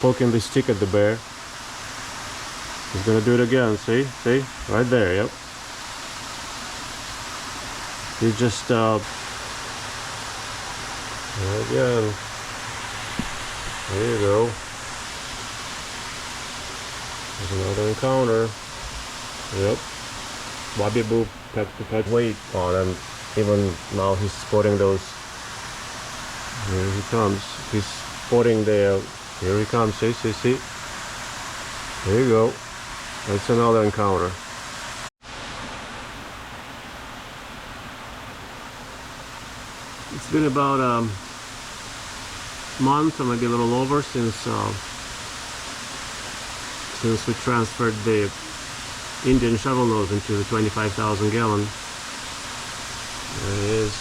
poking the stick at the bear. He's gonna do it again. See? See? Right there, yep. He just again. There you go. There's another encounter. Yep. Bobby Boo pet weight on him. Even now he's sporting those. Here he comes. He's sporting the. Here he comes. See, see, see. There you go. That's another encounter. It's been about a month or maybe a little over since we transferred the Indian Shovelnose into the 25,000 gallon. There it is.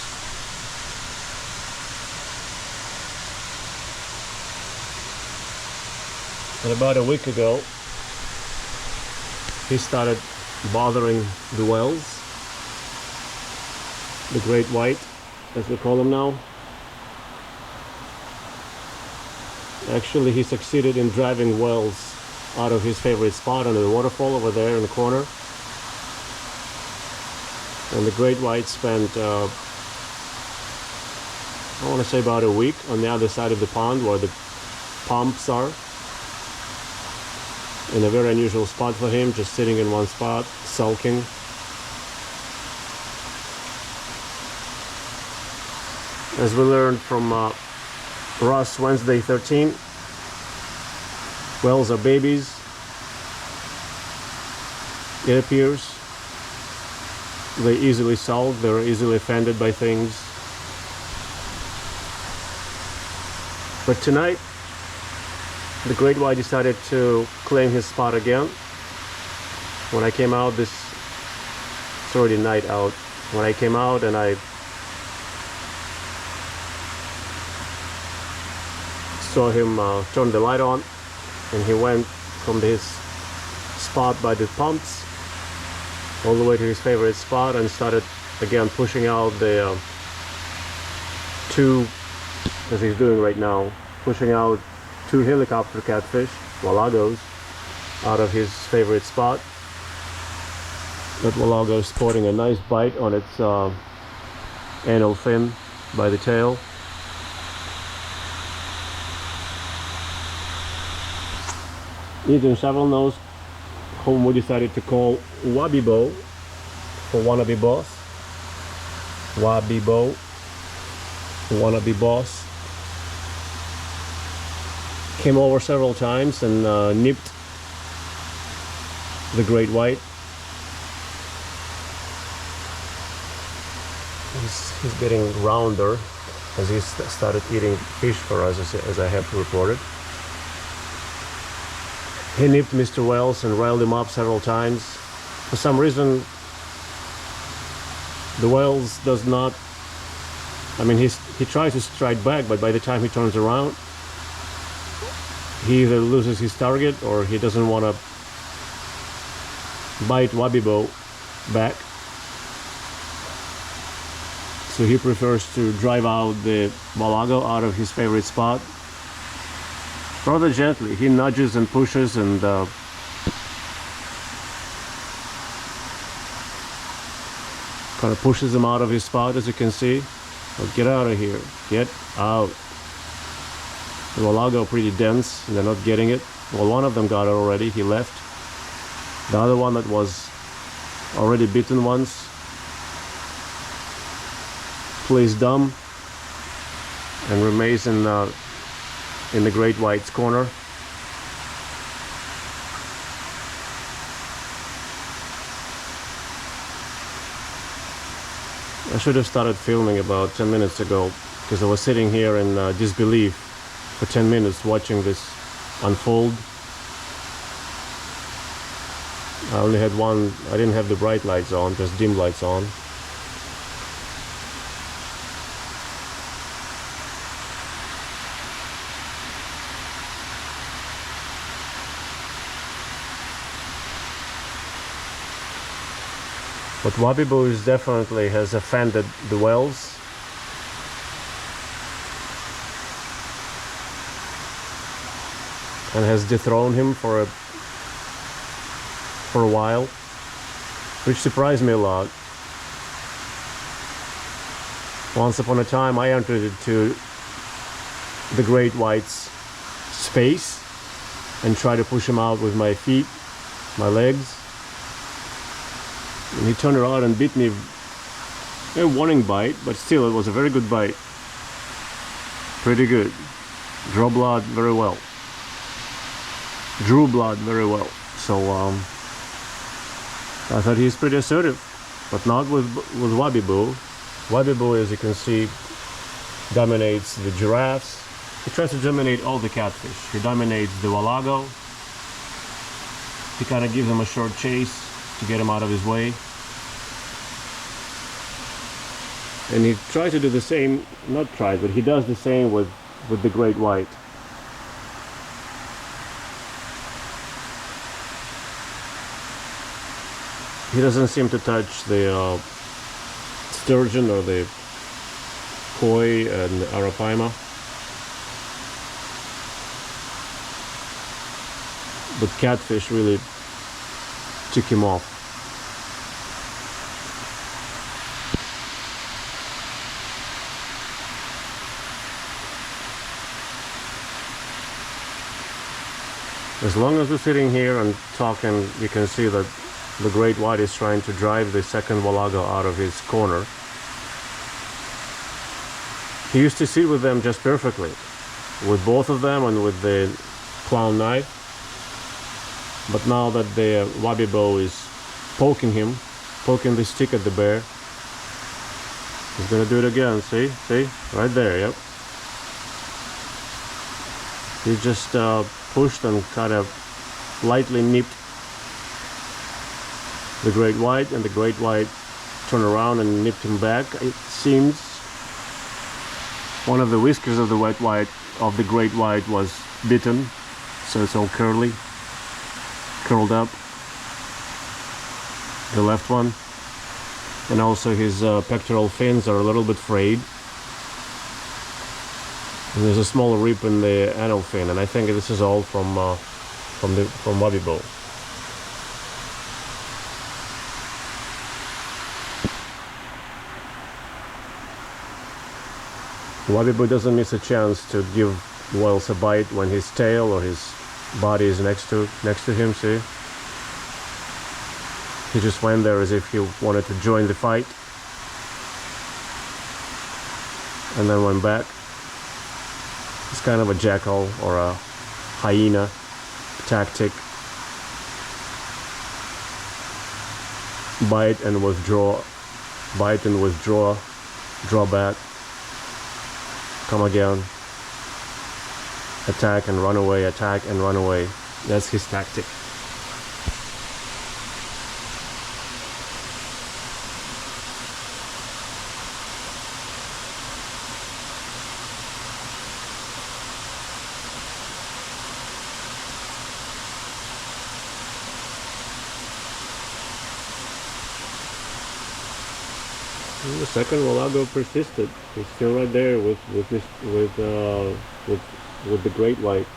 And about a week ago, he started bothering the Wels, the great white, as we call them now. Actually, he succeeded in driving Wels out of his favorite spot under the waterfall over there in the corner. And the great white spent, I want to say about a week on the other side of the pond where the pumps are. In a very unusual spot for him, just sitting in one spot, sulking. As we learned from Ross Wednesday 13, Wels are babies, it appears. They easily sulk, they're easily offended by things. But tonight, the great white decided to claim his spot again. When I came out, it's already night out. When I came out and I saw him turn the light on, and he went from his spot by the pumps all the way to his favorite spot and started again pushing out the two, as he's doing right now, pushing out two helicopter catfish, Walagos, out of his favorite spot. That Walago is sporting a nice bite on its anal fin by the tail. Indian Shovelnose, whom we decided to call Wabibo for wannabe boss. Wabibo, wannabe boss. Came over several times and nipped the great white. He's getting rounder as he started eating fish for us, as I have reported. He nipped Mr. Wels and riled him up several times. For some reason, the Wels does not, I mean, he tries to strike back, but by the time he turns around, he either loses his target or he doesn't want to bite Wabibo back. So he prefers to drive out the Walago out of his favorite spot. Rather gently, he nudges and pushes and kind of pushes him out of his spot, as you can see. But get out of here, get out. The Walago are pretty dense and they're not getting it. Well, one of them got it already, he left. The other one that was already bitten once plays dumb and remains in the great white's corner. I should have started filming about 10 minutes ago because I was sitting here in disbelief for 10 minutes watching this unfold. I only had one, I didn't have the bright lights on, just dim lights on. But Wabibo definitely has offended the Wels. and has dethroned him for a while, which surprised me a lot. Once upon a time I entered into the great white's space and tried to push him out with my feet, my legs, and he turned around and bit me. A warning bite, but still it was a very good bite. Pretty good. Draw blood very well. Drew blood very well. So I thought he's pretty assertive, but not with Wabiboo. Wabiboo, as you can see, dominates the giraffes. He tries to dominate all the catfish. He dominates the walago. He kind of gives them a short chase to get him out of his way. And he tries to do the same, not tries, but he does the same with the great white. He doesn't seem to touch the sturgeon or the koi and arapaima. But catfish really took him off. As long as we're sitting here and talking, you can see that the great white is trying to drive the second walago out of his corner. He used to sit with them just perfectly, with both of them and with the clown knife. But now that the Wabiboo is poking him, poking the stick at the bear, he's gonna do it again. See? Right there, yep. He just pushed and kind of lightly nipped the great white, and the great white turned around and nipped him back. It seems one of the whiskers of the the great white was bitten, so it's all curled up, the left one, and also his pectoral fins are a little bit frayed. And there's a small rip in the anal fin, and I think this is all from Wabiboo. Wabiboo doesn't miss a chance to give Wels a bite when his tail or his body is next to him. See, he just went there as if he wanted to join the fight, and then went back. It's kind of a jackal or a hyena tactic. Bite and withdraw, draw back, come again, attack and run away, attack and run away. That's his tactic. The second walago persisted. He's still right there with the great white.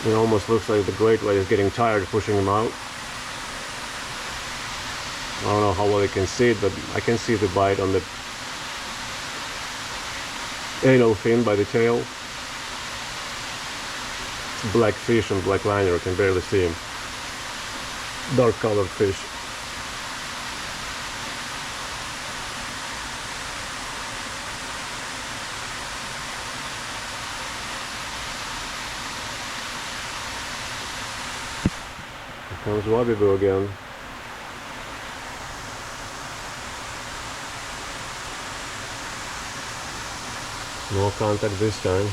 It almost looks like the great white is getting tired of pushing him out. I don't know how well you can see it, but I can see the bite on the anal fin by the tail. Black fish and black liner, I can barely see him. Dark colored fish. Here comes Wabiboo again. No contact this time.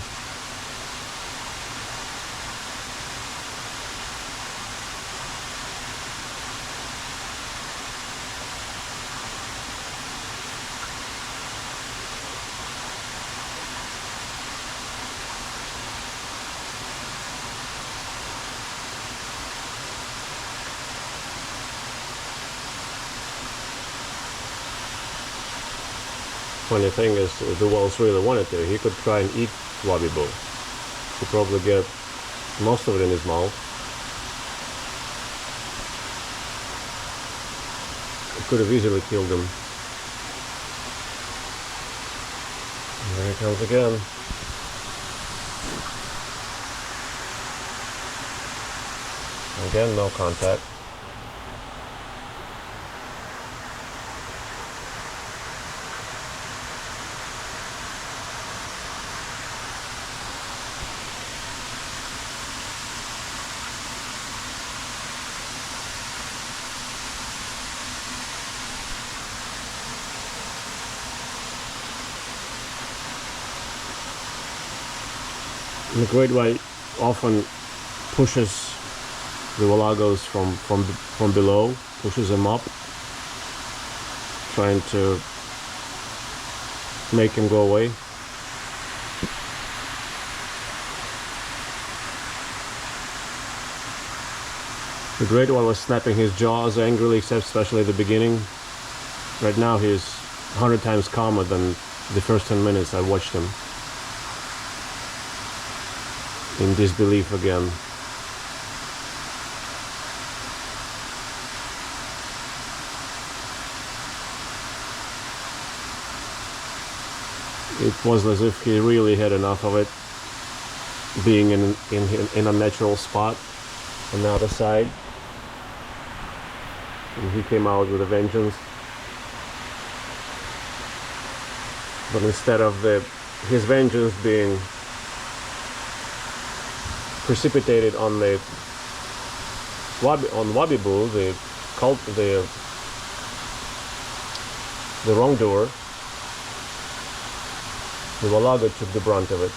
Funny thing is, if the Wels really wanted to, he could try and eat wabi boo. He'd probably get most of it in his mouth. He could have easily killed him. And there he comes again. Again, no contact. The great white often pushes the Walagos from below, pushes them up, trying to make him go away. The great one was snapping his jaws angrily, especially at the beginning. Right now he's 100 times calmer than the first 10 minutes I watched him. In disbelief again. It was as if he really had enough of it, being in a natural spot on the other side. And he came out with a vengeance. But instead of his vengeance being precipitated on the wabi boo, the wrongdoer, the Walaga took the brunt of it.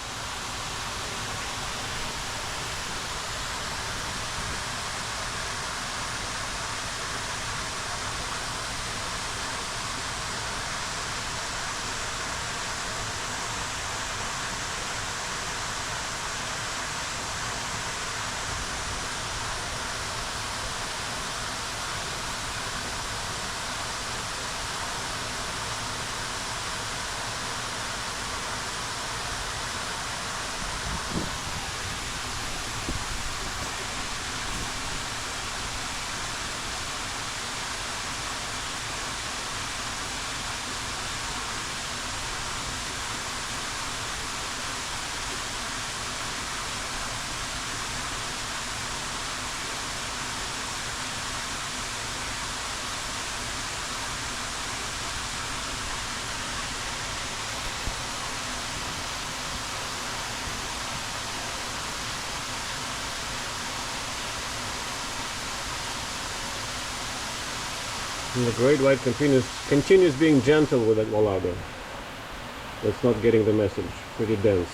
And the great white continues being gentle with that Walaga. That's not getting the message. Pretty dense.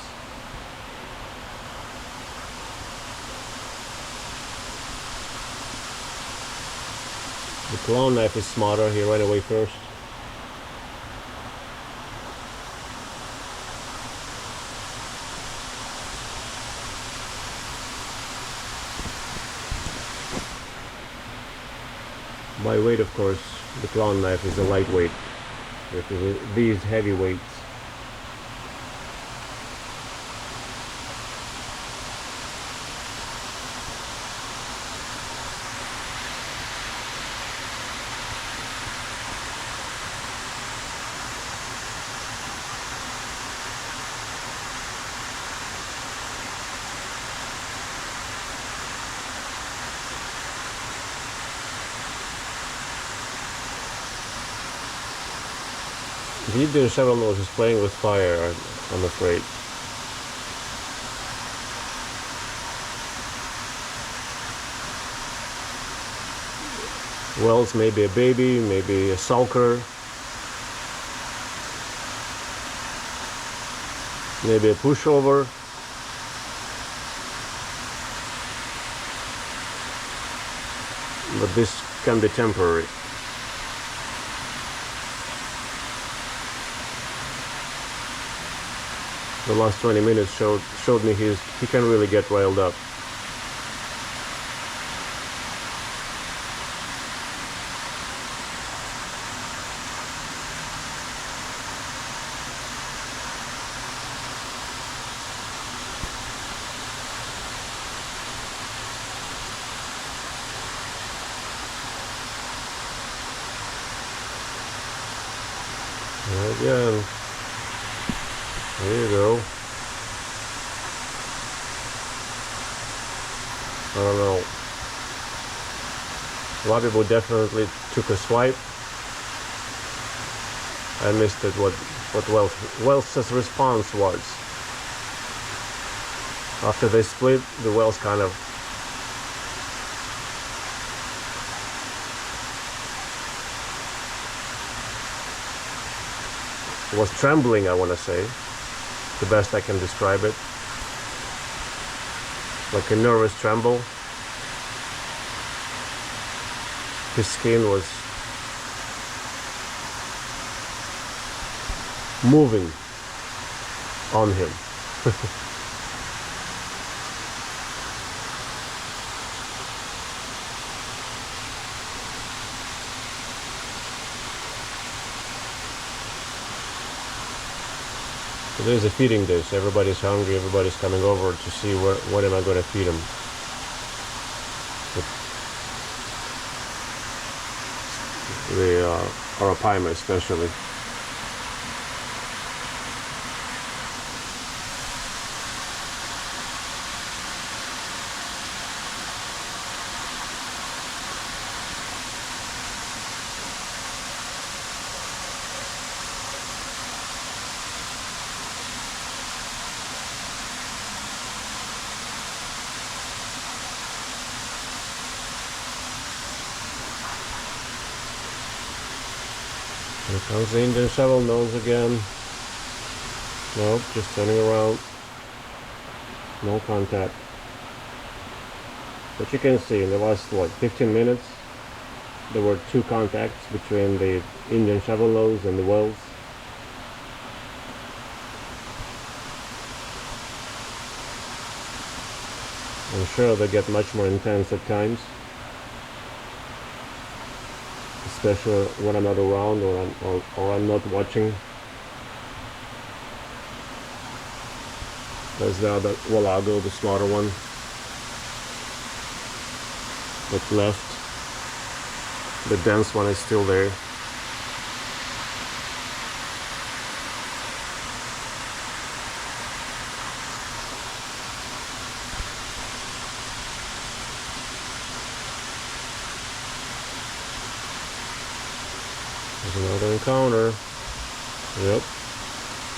The clown knife is smarter. He ran away first. By weight, of course, the clown knife is a lightweight. These heavy weights. The Indian Shovelnose is playing with fire, I'm afraid. Wels may be a baby, maybe a sulker, maybe a pushover. But this can be temporary. The last 20 minutes showed me he can really get riled up. again. There you go. I don't know. A lot of people definitely took a swipe. I missed it. What Wels's response was. After they split, the Wels kind of was trembling, I want to say, the best I can describe it, like a nervous tremble. His skin was moving on him. So there's a feeding dish. Everybody's hungry. Everybody's coming over to see what am I going to feed them. The arawana especially. Here comes the Indian Shovelnose again. Nope, just turning around. No contact. But you can see in the last, 15 minutes, there were 2 contacts between the Indian Shovelnose and the Wels. I'm sure they get much more intense at times, especially when I'm not around or I'm not watching. There's the other Walago, the smaller one, that left. The dense one is still there. There's another encounter. Yep.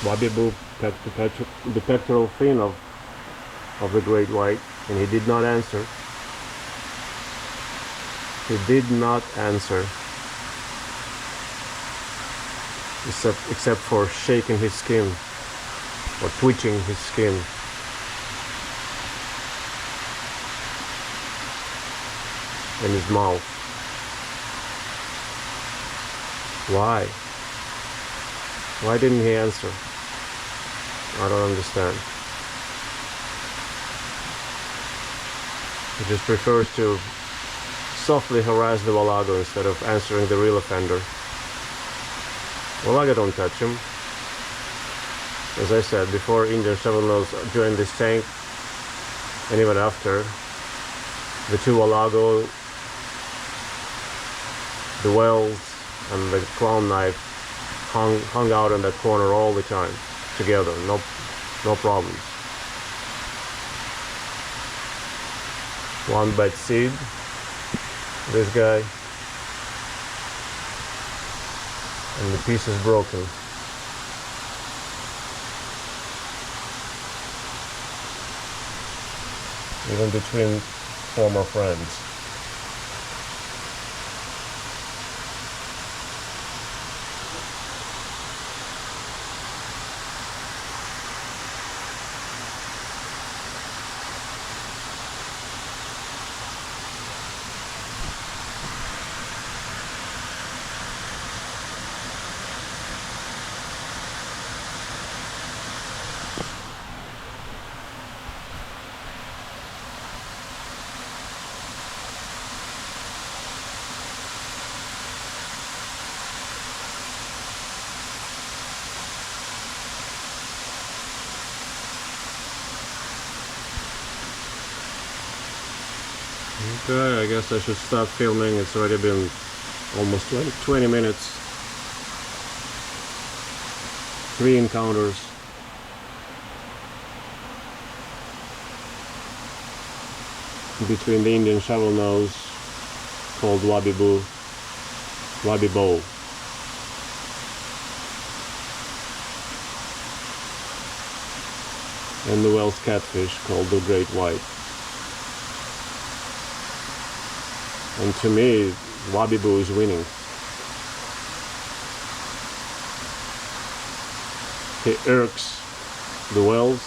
Bobby Boo pecked the pectoral fin of the great white, and he did not answer. He did not answer, except for shaking his skin or twitching his skin. In his mouth. Why? Why didn't he answer? I don't understand. He just prefers to softly harass the Walago instead of answering the real offender. Walago don't touch him. As I said, before Indian Shovelnose joined this tank, and even after, the 2 Walago, the Wels, and the clown knife hung out in that corner all the time, together, no problems. One bad seed, this guy, and the piece is broken. Even between former friends. Okay, I guess I should stop filming. It's already been almost 20 minutes. 3 encounters. Between the Indian Shovelnose, called wabibo, and the Wels catfish called the great white. And to me, wabibo is winning. He irks the Wels,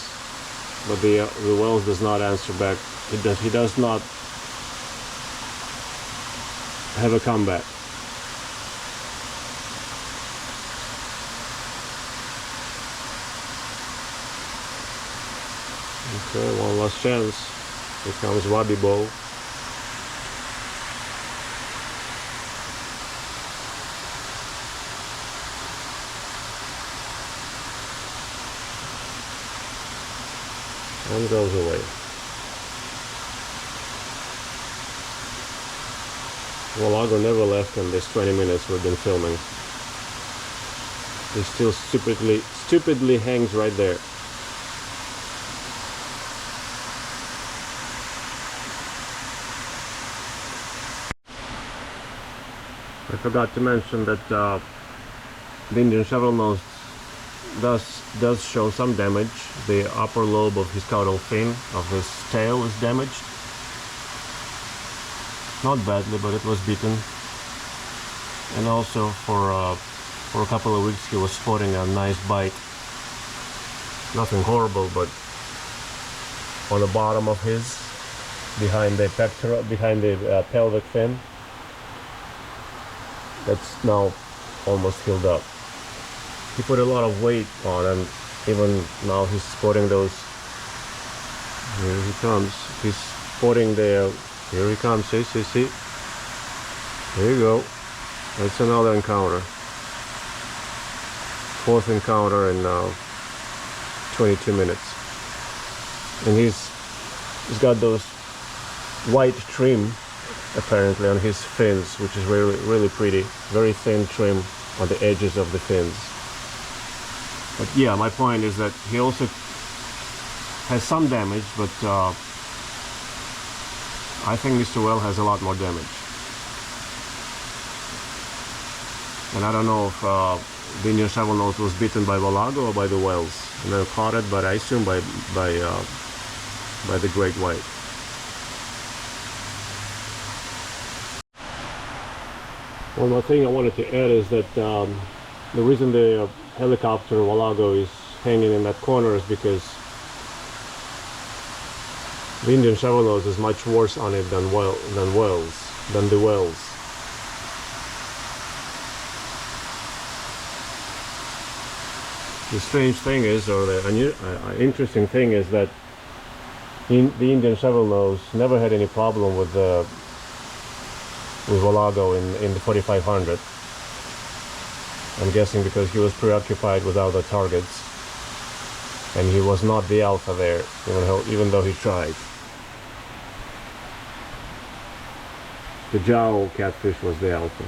but the Wels does not answer back. He does not have a comeback. Okay, one last chance. Here comes wabibo. And goes away. Wallago never left in this 20 minutes we've been filming. He still stupidly hangs right there. I forgot to mention that the Indian Shovelnose does show some damage. The upper lobe of his caudal fin, of his tail, is damaged. Not badly, but it was beaten. And also for a couple of weeks he was sporting a nice bite. Nothing horrible, but on the bottom of his, behind the pectoral, behind the pelvic fin. That's now almost healed up. He put a lot of weight on, and even now he's sporting those. Here he comes. He's sporting the. Here he comes. See. There you go. That's another encounter. 4th encounter in 22 minutes. And he's got those white trim apparently on his fins, which is really pretty. Very thin trim on the edges of the fins. But yeah, my point is that he also has some damage, but I think Mr. Well has a lot more damage. And I don't know if the Indian Shovelnose was bitten by Wallago or by the Wels. I never caught it, but I assume by the great white. One more thing I wanted to add is that the reason the helicopter Wallago is hanging in that corner is because the Indian Shovelnose is much worse on it than the Wels. The strange thing is, or the interesting thing is that the Indian Shovelnose never had any problem with Wallago in the 4500. I'm guessing because he was preoccupied with other targets, and he was not the alpha there, even though he tried. The jowl catfish was the alpha.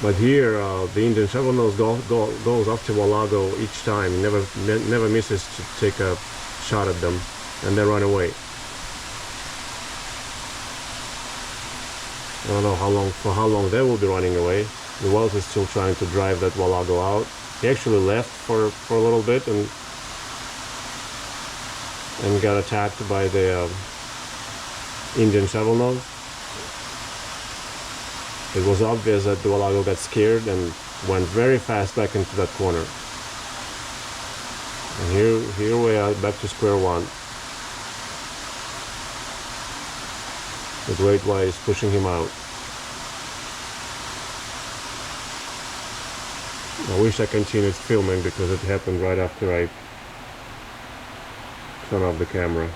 But here, the Indian Shovelnose goes after Wallago each time. He never misses to take a shot at them, and they run away. I don't know for how long they will be running away. The Wels is still trying to drive that Wallago out. He actually left for a little bit and got attacked by the Indian Shovelnose. It was obvious that the Wallago got scared and went very fast back into that corner. And here we are back to square one. The great white is pushing him out. I wish I continued filming because it happened right after I turned off the camera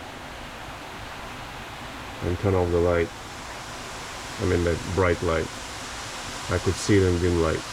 and turned off the light. I mean the bright light. I could see it in dim light.